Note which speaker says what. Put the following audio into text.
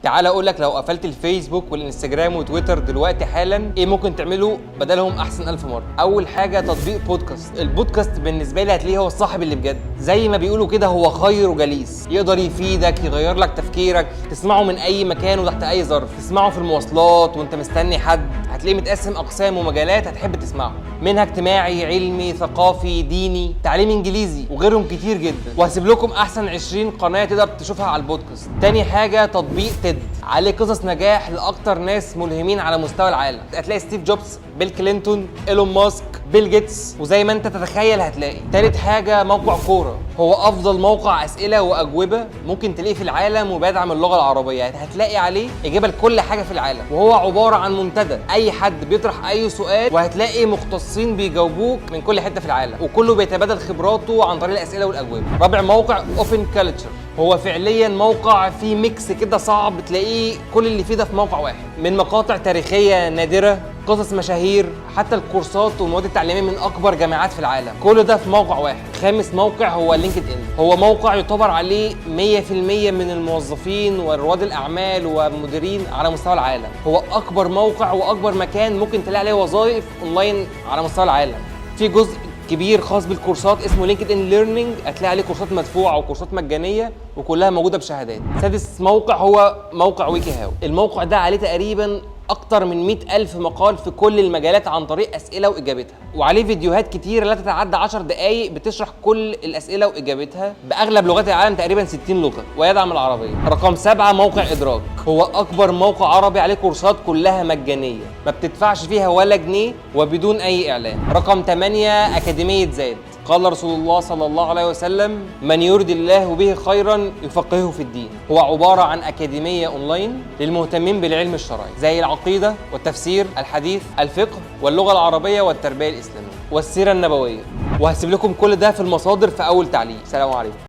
Speaker 1: تعال اقول لك، لو قفلت الفيسبوك والانستجرام وتويتر دلوقتي حالا ايه ممكن تعمله بدلهم احسن 1000 مره. اول حاجه تطبيق بودكاست. البودكاست بالنسبه لي هتلاقيه هو الصاحب اللي بجد، زي ما بيقولوا كده هو خير جليس، يقدر يفيدك، يغير لك تفكيرك، تسمعه من اي مكان وتحت اي ظرف، تسمعه في المواصلات وانت مستني حد، هتلاقيه متقسم اقسام ومجالات هتحب تسمعه، منها اجتماعي، علمي، ثقافي، ديني، تعليم انجليزي وغيرهم كتير جدا. وهسيب لكم احسن 20 قناه تقدر تشوفها على البودكاست. تاني حاجه تطبيق تيد، عليه قصص نجاح لاكتر ناس ملهمين على مستوى العالم. هتلاقي ستيف جوبز، بيل كلينتون، ايلون ماسك، بيل جيتس، وزي ما انت تتخيل هتلاقي. تالت حاجه موقع كوره، هو افضل موقع اسئله واجوبه ممكن تلاقيه في العالم وبيدعم اللغه العربيه. هتلاقي عليه اجابه لكل حاجه في العالم، وهو عباره عن منتدى اي حد بيطرح اي سؤال وهتلاقي مختصين بيجاوبوك من كل حته في العالم، وكله بيتبادل خبراته عن طريق الاسئله والاجوبه. رابع موقع اوبن كالتشر، هو فعليا موقع فيه ميكس كده صعب تلاقيه كل اللي فيه ده في موقع واحد، من مقاطع تاريخيه نادره، قصص مشاهير، حتى الكورسات والمواد التعليميه من اكبر جامعات في العالم، كل ده في موقع واحد. خامس موقع هو لينكد ان، هو موقع يعتبر عليه 100% من الموظفين ورواد الاعمال والمديرين على مستوى العالم. هو اكبر موقع واكبر مكان ممكن تلاقي عليه وظائف اونلاين على مستوى العالم. في جزء كبير خاص بالكورسات اسمه لينكد ان ليرنينج، هتلاقي عليه كورسات مدفوعه وكورسات مجانيه وكلها موجوده بشهادات. سادس موقع هو موقع ويكي هاو، الموقع ده عليه تقريبا اكتر من 100,000 مقال في كل المجالات عن طريق اسئله واجابتها، وعليه فيديوهات كتير لا تتعدى 10 دقائق بتشرح كل الاسئله واجابتها باغلب لغات العالم، تقريبا 60 لغه، ويدعم العربيه. رقم 7 موقع ادراك، هو اكبر موقع عربي عليه كورسات كلها مجانيه ما بتدفعش فيها ولا جنيه وبدون اي اعلان. رقم 8 اكاديميه زاد، قال رسول الله صلى الله عليه وسلم: من يرد الله به خيرا يفقهه في الدين. هو عبارة عن أكاديمية أونلاين للمهتمين بالعلم الشرعي، زي العقيدة والتفسير، الحديث، الفقه، واللغة العربية والتربية الإسلامية والسيرة النبوية. وهسيب لكم كل ده في المصادر في أول تعليق. سلام عليكم.